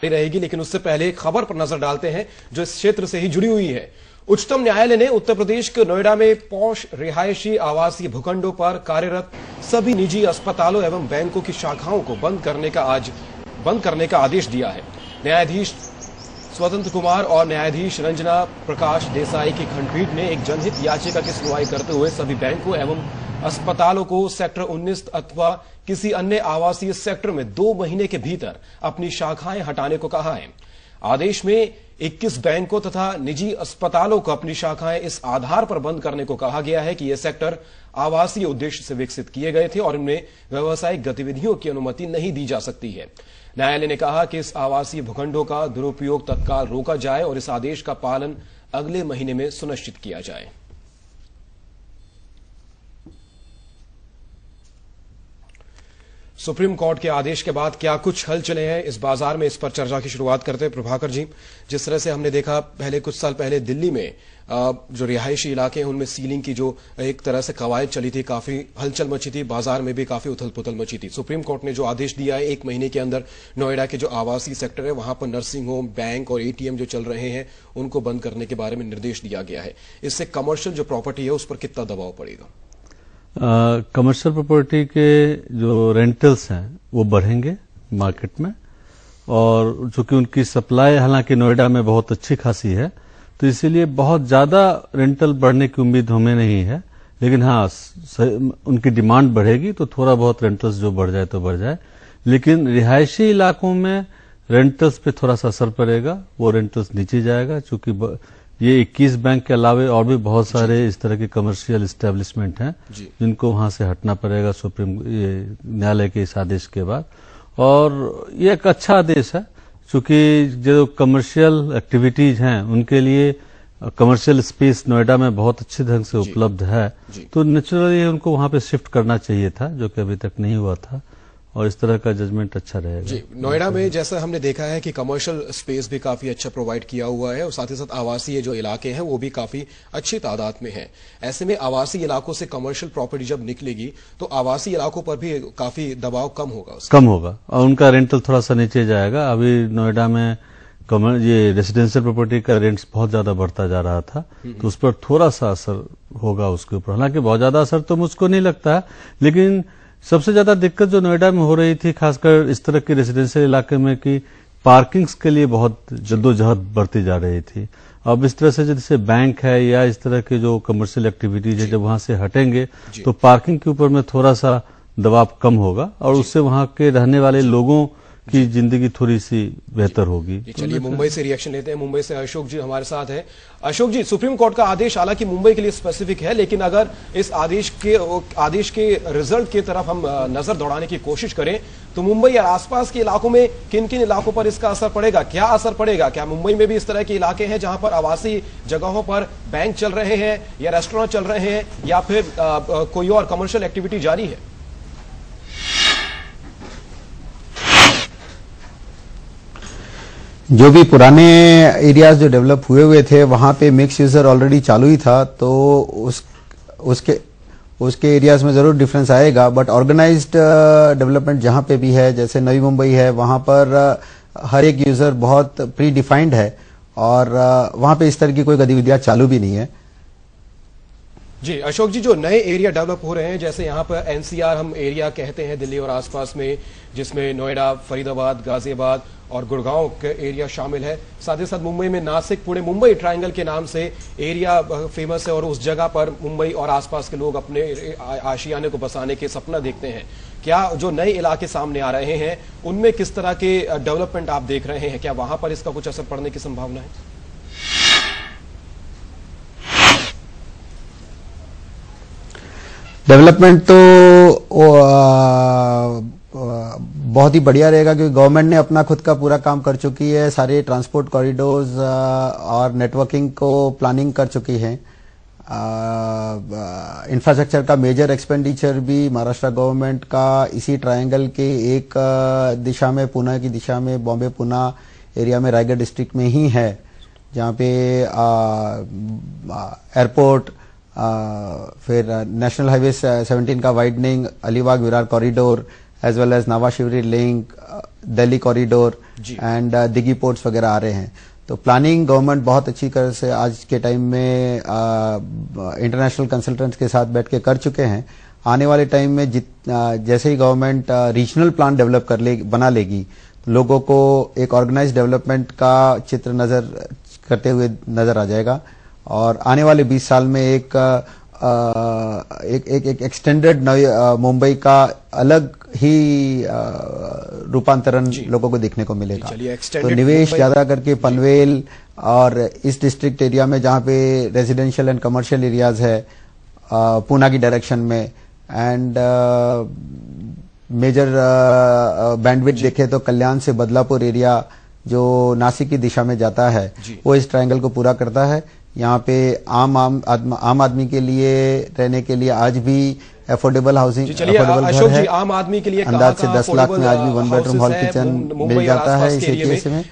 रहेगी, लेकिन उससे पहले एक खबर पर नजर डालते हैं जो इस क्षेत्र से ही जुड़ी हुई है। उच्चतम न्यायालय ने उत्तर प्रदेश के नोएडा में पॉश रिहायशी आवासीय भूखंडों पर कार्यरत सभी निजी अस्पतालों एवं बैंकों की शाखाओं को बंद करने का आदेश दिया है। न्यायाधीश स्वतंत्र कुमार और न्यायाधीश रंजना प्रकाश देसाई की खंडपीठ ने एक जनहित याचिका की सुनवाई करते हुए सभी बैंकों एवं अस्पतालों को सेक्टर 19 अथवा किसी अन्य आवासीय सेक्टर में 2 महीने के भीतर अपनी शाखाएं हटाने को कहा है। आदेश में 21 बैंकों तथा निजी अस्पतालों को अपनी शाखाएं इस आधार पर बंद करने को कहा गया है कि ये सेक्टर आवासीय उद्देश्य से विकसित किए गए थे और इनमें व्यावसायिक गतिविधियों की अनुमति नहीं दी जा सकती है। न्यायालय ने कहा कि इस आवासीय भूखंडों का दुरुपयोग तत्काल रोका जाए और इस आदेश का पालन अगले महीने में सुनिश्चित किया जाए। सुप्रीम कोर्ट के आदेश के बाद क्या कुछ हलचलें हैं इस बाजार में, इस पर चर्चा की शुरुआत करते हैं। प्रभाकर जी, जिस तरह से हमने देखा पहले कुछ साल पहले दिल्ली में जो रिहायशी इलाके हैं उनमें सीलिंग की जो एक तरह से कवायद चली थी, काफी हलचल मची थी, बाजार में भी काफी उथल पुथल मची थी। सुप्रीम कोर्ट ने जो आदेश दिया है 1 महीने के अंदर नोएडा के जो आवासीय सेक्टर है वहां पर नर्सिंग होम, बैंक और एटीएम जो चल रहे हैं उनको बंद करने के बारे में निर्देश दिया गया है। इससे कमर्शियल जो प्रॉपर्टी है उस पर कितना दबाव पड़ेगा? कमर्शियल प्रॉपर्टी के जो रेंटल्स हैं वो बढ़ेंगे मार्केट में, और चूंकि उनकी सप्लाई हालांकि नोएडा में बहुत अच्छी खासी है तो इसीलिए बहुत ज्यादा रेंटल बढ़ने की उम्मीद हमें नहीं है। लेकिन हाँ, उनकी डिमांड बढ़ेगी तो थोड़ा बहुत रेंटल्स जो बढ़ जाए तो बढ़ जाए। लेकिन रिहायशी इलाकों में रेंटल्स पे थोड़ा सा असर पड़ेगा, वो रेंटल्स नीचे जाएगा। चूंकि ये 21 बैंक के अलावे और भी बहुत सारे इस तरह के कमर्शियल एस्टेब्लिशमेंट हैं जिनको वहां से हटना पड़ेगा सुप्रीम न्यायालय के इस आदेश के बाद। और ये एक अच्छा आदेश है क्योंकि जो कमर्शियल एक्टिविटीज हैं उनके लिए कमर्शियल स्पेस नोएडा में बहुत अच्छे ढंग से उपलब्ध है, तो नेचुरली उनको वहां पे शिफ्ट करना चाहिए था, जो कि अभी तक नहीं हुआ था, और इस तरह का जजमेंट अच्छा रहेगा। जी, नोएडा में जैसा हमने देखा है कि कमर्शियल स्पेस भी काफी अच्छा प्रोवाइड किया हुआ है और साथ ही साथ आवासीय जो इलाके हैं वो भी काफी अच्छी तादाद में हैं। ऐसे में आवासीय इलाकों से कमर्शियल प्रॉपर्टी जब निकलेगी तो आवासीय इलाकों पर भी काफी दबाव कम होगा और उनका रेंटल थोड़ा सा नीचे जाएगा। अभी नोएडा में ये रेसिडेंशियल प्रॉपर्टी का रेंट्स बहुत ज्यादा बढ़ता जा रहा था तो उस पर थोड़ा सा असर होगा उसके ऊपर। हालांकि बहुत ज्यादा असर तो मुझको नहीं लगता है, लेकिन सबसे ज्यादा दिक्कत जो नोएडा में हो रही थी खासकर इस तरह के रेसिडेंशियल इलाके में कि पार्किंग्स के लिए बहुत जद्दोजहद बढ़ती जा रही थी। अब इस तरह से जैसे बैंक है या इस तरह के जो कमर्शियल एक्टिविटीज है जब वहां से हटेंगे तो पार्किंग के ऊपर में थोड़ा सा दबाव कम होगा और उससे वहां के रहने वाले लोगों की जिंदगी थोड़ी सी बेहतर होगी। चलिए मुंबई से रिएक्शन लेते हैं। मुंबई से अशोक जी हमारे साथ है। अशोक जी, सुप्रीम कोर्ट का आदेश हालांकि मुंबई के लिए स्पेसिफिक है, लेकिन अगर इस आदेश के रिजल्ट की तरफ हम नजर दौड़ाने की कोशिश करें तो मुंबई और आसपास के इलाकों में किन किन इलाकों पर इसका असर पड़ेगा? क्या असर पड़ेगा? क्या मुंबई में भी इस तरह के इलाके हैं जहां पर आवासीय जगहों पर बैंक चल रहे हैं या रेस्टोरेंट चल रहे हैं या फिर कोई और कमर्शियल एक्टिविटी जारी है? जो भी पुराने एरियाज जो डेवलप हुए थे वहां पे मिक्स यूजर ऑलरेडी चालू ही था, तो उसके एरियाज में जरूर डिफरेंस आएगा। बट ऑर्गेनाइज्ड डेवलपमेंट जहां पे भी है, जैसे नवी मुंबई है, वहां पर हर एक यूजर बहुत प्री डिफाइंड है और वहां पे इस तरह की कोई गतिविधियां चालू भी नहीं है। जी अशोक जी, जो नए एरिया डेवलप हो रहे हैं जैसे यहाँ पर एनसीआर हम एरिया कहते हैं दिल्ली और आसपास में, जिसमें नोएडा, फरीदाबाद, गाजियाबाद और गुड़गांव के एरिया शामिल है। साथ ही साथ मुंबई में नासिक, पुणे, मुंबई ट्रायंगल के नाम से एरिया फेमस है और उस जगह पर मुंबई और आसपास के लोग अपने आशियाने को बसाने के सपना देखते हैं। क्या जो नए इलाके सामने आ रहे हैं उनमें किस तरह के डेवलपमेंट आप देख रहे हैं? क्या वहां पर इसका कुछ असर पड़ने की संभावना है? डेवलपमेंट तो बहुत ही बढ़िया रहेगा क्योंकि गवर्नमेंट ने अपना खुद का पूरा काम कर चुकी है, सारे ट्रांसपोर्ट कॉरिडोर्स और नेटवर्किंग को प्लानिंग कर चुकी है। इंफ्रास्ट्रक्चर का मेजर एक्सपेंडिचर भी महाराष्ट्र गवर्नमेंट का इसी ट्रायंगल के एक दिशा में, पुणे की दिशा में, बॉम्बे पुणे एरिया में, रायगढ़ डिस्ट्रिक्ट में ही है, जहां पे एयरपोर्ट, फिर नेशनल हाईवे 17 का widening, Alibag Virar corridor, as well as Nhava Sewri link, Delhi corridor and Dighi ports वगैरह आ रहे हैं। तो प्लानिंग गवर्नमेंट बहुत अच्छी तरह से आज के टाइम में इंटरनेशनल कंसल्टेंट्स के साथ बैठ के कर चुके हैं। आने वाले टाइम में जैसे ही गवर्नमेंट रीजनल प्लान डेवलप बना लेगी, लोगों को एक ऑर्गेनाइज डेवलपमेंट का चित्र करते हुए नजर आ जाएगा और आने वाले 20 साल में एक एक्सटेंडेड मुंबई का अलग ही रूपांतरण लोगों को देखने को मिलेगा। तो निवेश ज्यादा करके पनवेल और इस डिस्ट्रिक्ट एरिया में जहां पे रेजिडेंशियल एंड कमर्शियल एरियाज है पूना की डायरेक्शन में एंड मेजर बैंडविड्थ देखे तो कल्याण से बदलापुर एरिया जो नासिक की दिशा में जाता है वो इस ट्रायंगल को पूरा करता है। यहाँ पे आम आदमी के लिए रहने के लिए आज भी अफोर्डेबल हाउसिंग, अफोर्डेबल घर है। आम आदमी के लिए अंदाज से 10 लाख में आज भी 1 बेडरूम हॉल किचन मिल जाता है इस एरिया में।